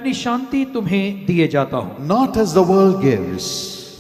अपनी शांति तुम्हें दिए जाता हूँ, not as the world gives,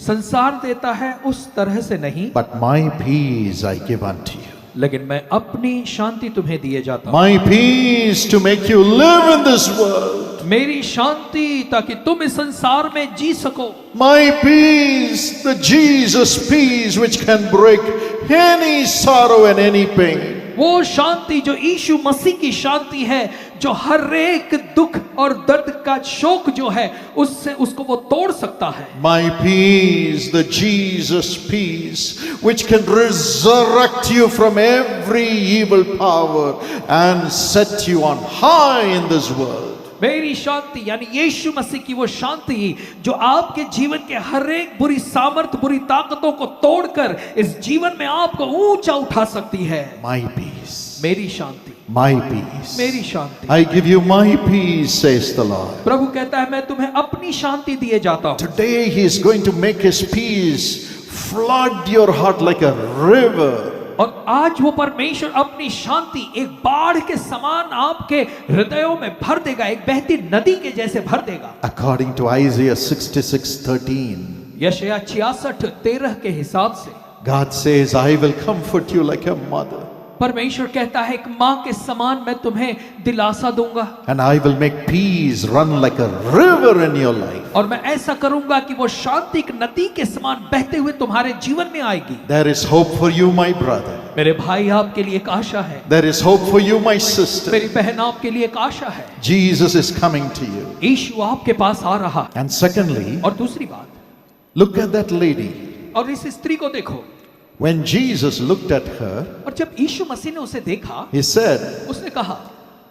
संसार देता है उस तरह से नहीं, but my peace I give unto you. लेकिन मैं अपनी शांति तुम्हें दिए जाता हूँ। My peace to make you live in this world. मेरी शांति ताकि तुम इस संसार में जी सको। My peace, the Jesus peace which can break any sorrow and any pain. वो शांति जो यीशु मसीह की शांति है, जो हर एक दुख और दर्द का शोक जो है उससे उसको वो तोड़ सकता है। My peace, the Jesus peace which can resurrect you from every evil power and set you on high in this world. मेरी शांति यानी यीशु मसीह की वो शांति जो आपके जीवन के हर एक बुरी सामर्थ, बुरी ताकतों को तोड़कर इस जीवन में आपको ऊंचा उठा सकती है। My peace, मेरी शांति, my peace. मेरी शांति। I give you my peace, says the Lord. प्रभु कहता है मैं तुम्हें अपनी शांति दिए जाता हूँ। Today he is going to make his peace flood your heart like a river. और आज वो परमेश्वर अपनी शांति एक बाढ़ के समान आपके हृदयों में भर देगा, एक बहती नदी के जैसे भर देगा। According to Isaiah 66:13, यशायाह 66:13 के हिसाब से God says, I will comfort you like a mother, परमेश्वर कहता है एक माँ के समान मैं तुम्हें दिलासा दूंगा and I will make peace run like a river in your life. और मैं ऐसा करूंगा कि वो शांति एक नदी के समान बहते हुए तुम्हारे जीवन में आएगी। There is hope for you, my brother. मेरे भाई आपके लिए एक आशा है, There is hope for you, my sister. मेरी बहन आपके लिए एक आशा है। Jesus is coming to you. यीशु आपके पास आ रहा है। And secondly, और दूसरी बात, look at that lady. और इस स्त्री को देखो। When Jesus looked at her, और जब यीशु मसीह ने उसे देखा, he said, उसने कहा,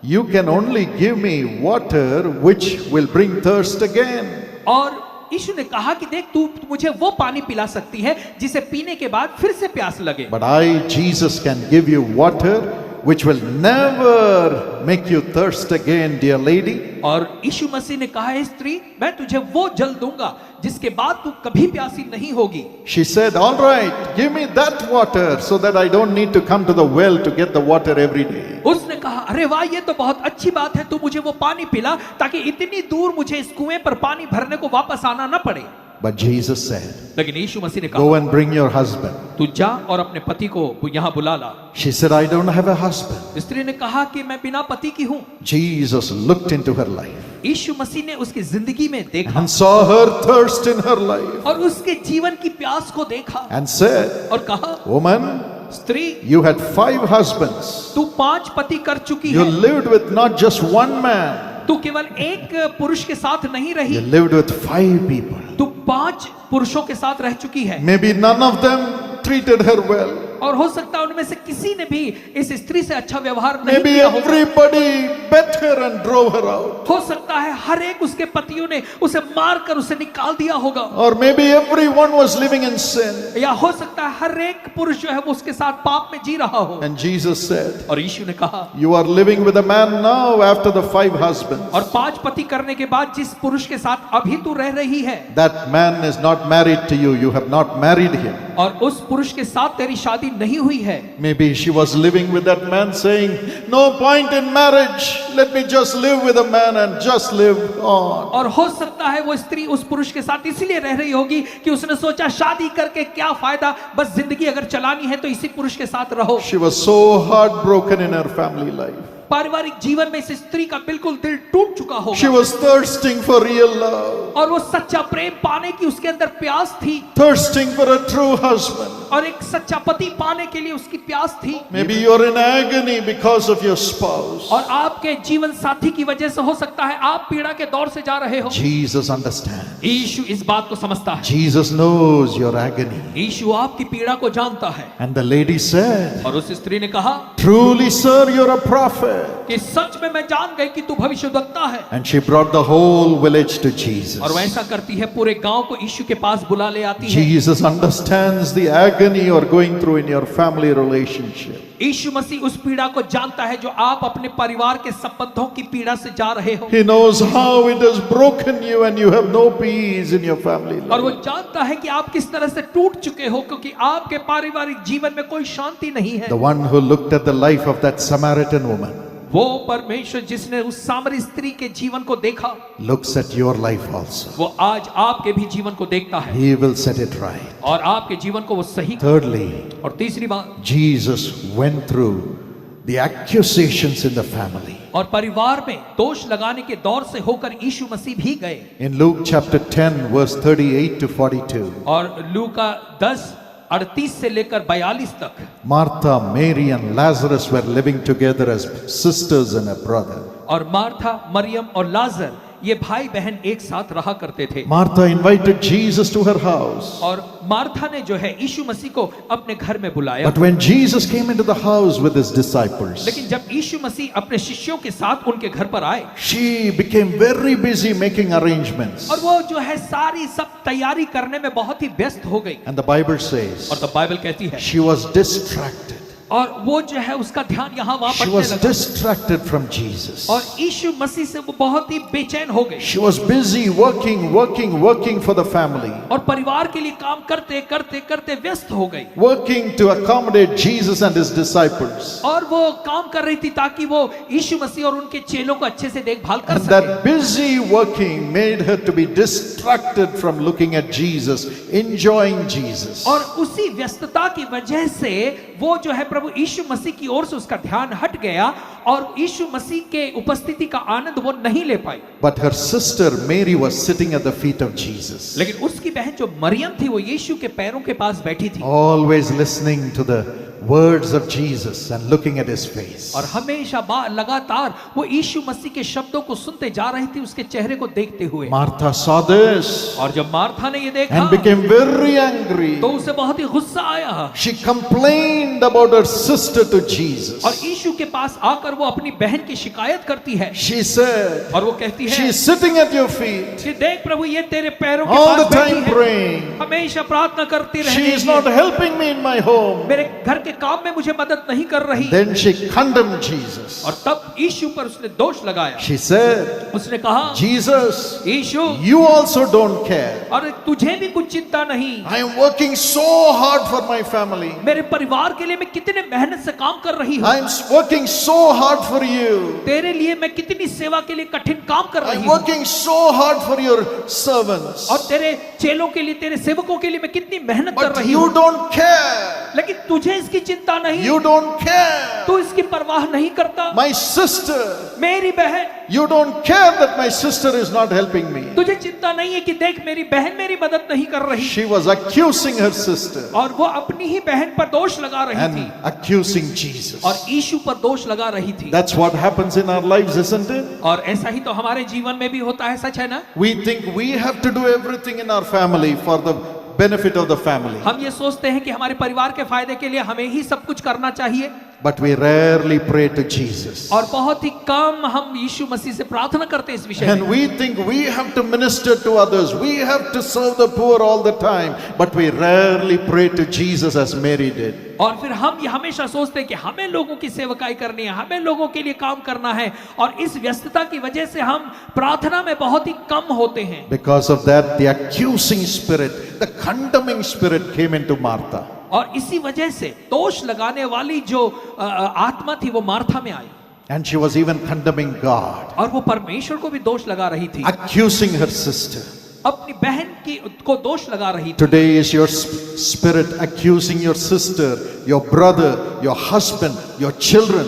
you can only give me water which will bring thirst again. और यीशु ने कहा कि देख तू मुझे वो पानी पिला सकती है जिसे पीने के बाद फिर से प्यास लगे। But I, Jesus, can give you water which will never make you thirst again, dear lady. और यीशु मसीह ने कहा है स्त्री मैं तुझे वो जल दूंगा जिसके बाद तू कभी प्यासी नहीं होगी। She said, all right, give me that water so that I don't need to come to the well to get the water every day. उसने कहा अरे वाह ये तो बहुत अच्छी बात है, तू मुझे वो पानी पिला ताकि इतनी दूर मुझे इस कुएं पर पानी भरने को वापस आना न पड़े। But Jesus said, लेकिन यीशु मसीह ने go कहा and bring your husband. तू जा और अपने पति को यहाँ बुला ला। She said, I don't have a husband. स्त्री ने कहा कि मैं बिना पति की हूँ। Jesus looked into her life यीशु मसीह ने उसकी जिंदगी में देखा and saw her thirst in her life और उसके जीवन की प्यास को देखा and said, और कहा woman, स्त्री you had 5 husbands. तू 5 पति कर चुकी You है, lived with not just one man. तू केवल एक पुरुष के साथ नहीं रही, You lived with 5 people. तू 5 पुरुषों के साथ रह चुकी है। Maybe none of them treated her well. और हो सकता है उनमें से किसी ने भी इस स्त्री से अच्छा व्यवहार नहीं Maybe किया होगा। everybody bet her and drove her out. हो सकता है हर एक उसके पतियों ने उसे मारकर उसे निकाल दिया होगा। Or maybe everyone was living in sin. या हो सकता है हर एक पुरुष जो है वो उसके साथ पाप में जी रहा हो। And Jesus said, और यीशु ने कहा you are living with a man now after the 5 husbands. और 5 पति करने के बाद जिस पुरुष के साथ अभी तू रह रही है, That man is not married to you. You have not married him. और उस पुरुष के साथ तेरी शादी नहीं हुई है। Maybe she was living with that man saying, no point in marriage. Let me just live with a man and just live on. और हो सकता है वो स्त्री उस पुरुष के साथ इसलिए रह रही होगी कि उसने सोचा शादी करके क्या फायदा, बस जिंदगी अगर चलानी है तो इसी पुरुष के साथ रहो। She was so heartbroken in her family life. पारिवारिक जीवन में इस स्त्री का बिल्कुल दिल टूट चुका She होगा was thirsting for real love, और वो सच्चा प्रेम पाने की उसके अंदर प्यास थी thirsting for a true husband. और एक सच्चा पति पाने के लिए उसकी प्यास थी। Maybe you're in agony because of your spouse. और आपके जीवन साथी की वजह से हो सकता है आप पीड़ा के दौर से जा रहे हो। Jesus understands. यीशु इस बात को समझता है, Jesus knows your agony. यीशु आपकी पीड़ा को जानता है। And the lady said, और उस स्त्री ने कहा truly, sir, you're a prophet. कि सच में मैं जान गई कि तू भविष्यद्वक्ता है। And she brought the whole village to और Jesus. वैसा करती है पूरे गांव को यीशु के पास बुला ले आती है। Jesus understands the agony you're going through in your family relationship. यीशु मसीह उस पीड़ा को जानता है जो आप अपने परिवार के संबंधों की पीड़ा से जा रहे हो। He knows how it has broken you and you have no peace in your family और वो life. जानता है कि आप किस तरह से टूट चुके हो क्योंकि आपके पारिवारिक जीवन में कोई शांति नहीं है। The one who looked at the life of that Samaritan woman, वो परमेश्वर जिसने उस सामरी स्त्री के जीवन को देखा, looks at your life also. वो आज आपके भी जीवन को देखता है He will set it right. और आपके जीवन को वो सही। Thirdly, और तीसरी बात, Jesus went through the accusations in the family. और परिवार में दोष लगाने के दौर से होकर यीशु मसीह भी गए। In Luke chapter 10, verse 38 to 42, और लूका 10:38 से लेकर 42 तक, Martha, Mary, and Lazarus were living together as sisters and a brother. और मार्था, मरियम और लाजर ये भाई बहन एक साथ रहा करते थे। Martha invited Jesus to her house. और मार्था ने जो है यीशु मसीह को अपने घर में बुलाया। But when Jesus came into the house with his disciples, लेकिन जब यीशु मसीह अपने शिष्यों के साथ उनके घर पर आए, she became very busy making arrangements. और वो जो है सारी सब तैयारी करने में बहुत ही व्यस्त हो गई। And the Bible says और तब बाइबल कहती है, she was distracted. और वो जो है उसका ध्यान यहाँ वहां She पड़ने was लगा, distracted from Jesus. और यीशु मसीह से वो बहुत ही बेचैन हो गई। She was busy working for the family, और परिवार के लिए काम करते करते करते व्यस्त हो गई। working to accommodate Jesus and his disciples. और वो काम कर रही थी ताकि वो यीशु मसीह और उनके चेलों को अच्छे से देखभाल कर And सके। that busy working made her to be distracted from looking at Jesus, enjoying Jesus. और उसी व्यस्तता की वजह से वो जो है प्रभु यीशु मसीह की ओर से उसका ध्यान हट गया और यीशु मसीह के उपस्थिति का आनंद वो नहीं ले पाई। But her sister Mary was sitting at the feet of Jesus, लेकिन उसकी बहन जो मरियम थी वो यीशु के पैरों के पास बैठी थी always listening to the words of Jesus and looking at his face. और हमेशा लगातार वो यीशु मसीह के शब्दों को सुनते जा रही थी, उसके चेहरे को देखते हुए। Martha saw this और जब मार्था ने ये देखा and became very angry. तो उसे बहुत ही गुस्सा आया She complained about her sister to Jesus. और यीशु के पास आकर वो अपनी बहन की शिकायत करती है। She said, और वो कहती है, she's sitting at your feet कि देख प्रभु ये तेरे पैरों के all the पास बैठी time है, praying. हमेशा प्रार्थना करती She रहती is है, not helping me in my home. मेरे घर के काम में मुझे मदद नहीं कर रही। Then she condemned Jesus. और तब यीशु पर उसने दोष लगाया। She said, उसने कहा, Jesus, Yeshu you also don't care. और तुझे भी कुछ चिंता नहीं, I am working so hard for my family. मेरे परिवार के लिए मैं कितने मेहनत से काम कर रही हूँ, I am working so hard for you. तेरे लिए मैं कितनी सेवा के लिए कठिन काम कर I रही am हूँ, working so hard for your servants. और तेरे चेलों के लिए, तेरे सेवकों के लिए मैं कितनी मेहनत कर But रही you हूँ, don't care. लेकिन तुझे इसकी चिंता नहीं, You don't care. तू इसकी परवाह नहीं करता। My sister, मेरी बहन, you don't care that my sister is not helping me. तुझे चिंता नहीं है कि देख मेरी बहन मेरी मदद नहीं कर रही। She was accusing her sister और वो अपनी ही बहन पर दोष लगा रही and थी accusing Jesus. और यीशु पर दोष लगा रही थी। That's what happens in our lives, isn't it? और ऐसा ही तो हमारे जीवन में भी होता है, सच है ना? We think we have to do everything in our family for the benefit of the family. हम ये सोचते हैं कि हमारे परिवार के फायदे के लिए हमें ही सब कुछ करना चाहिए, But we rarely pray to Jesus. और बहुत ही कम हम यीशु मसीह से प्रार्थना करते हैं इस विषय And में। we think we have to minister to others. We have to serve the poor all the time. But we rarely pray to Jesus as Mary did. और फिर हम ये हमेशा सोचते हैं कि हमें लोगों की सेवकाई करनी है, हमें लोगों के लिए काम करना है, और इस व्यस्तता की वजह से हम प्रार्थना में बहुत ही कम होते हैं। Because of that, the accusing spirit, the condemning spirit came into Martha. और इसी वजह से दोष लगाने वाली जो आत्मा थी वो मार्था में आई, And she was even condemning God, और वो परमेश्वर को भी दोष लगा रही थी, accusing her sister. अपनी बहन की को दोष लगा रही थी। Today is your spirit accusing your sister, your brother, your husband, your children.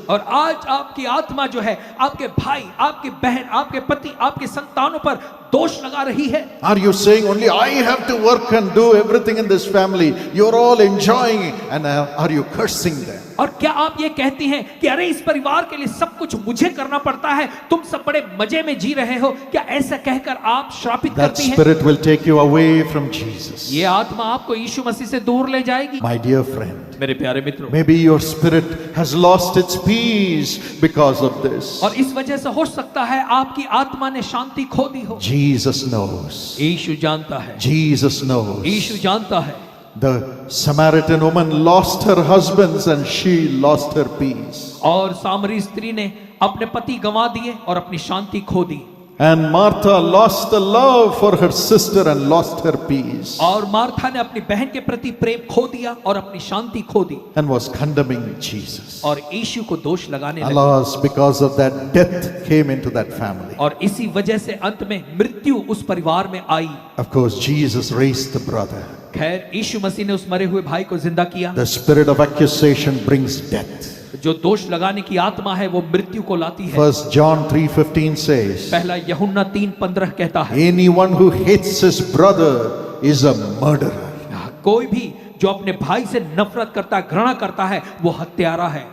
और आज आपकी आत्मा जो है आपके भाई, आपकी बहन, आपके पति, आपके संतानों पर दोष लगा रही है। Are you saying only I have to work and do everything in this family? You're all enjoying it, and are you cursing them? और क्या आप ये कहती हैं कि अरे इस परिवार के लिए सब कुछ मुझे करना पड़ता है, तुम सब बड़े मजे में जी रहे हो? क्या ऐसा कहकर आप श्रापित That करती हैं? spirit will take you away from Jesus. ये आत्मा आपको यीशु मसीह से दूर ले जाएगी। My dear friend, मेरे प्यारे मित्रों, maybe your spirit has lost its peace because of this. और इस वजह से हो सकता है आपकी आत्मा ने शांति खो दी हो। Jesus knows. यीशु जानता है, Jesus knows. यीशु जानता है। The Samaritan woman lost her husbands and she lost her peace. और सामरी स्त्री ने अपने पति गंवा दिए और अपनी शांति खो दी। And Martha lost the love for her sister and lost her peace और मार्था ने अपनी बहन के प्रति प्रेम खो दिया और अपनी शांति खो दी and was condemning Jesus. और यीशु को दोष लगाने लगी। Alas, because of that, death came into that family. और इसी वजह से अंत में मृत्यु उस परिवार में आई। Of course, Jesus raised the brother. खैर यीशु मसीह ने उस मरे हुए भाई को जिंदा किया। The spirit of accusation brings death. जो दोष लगाने की आत्मा है वो मृत्यु को लाती है। 1 John 3:15 says, पहला यूहन्ना 3:15 कहता है, anyone who hates his brother is a murderer. कोई भी जो अपने भाई से नफरत करता है, घृणा करता है, वो हत्यारा है।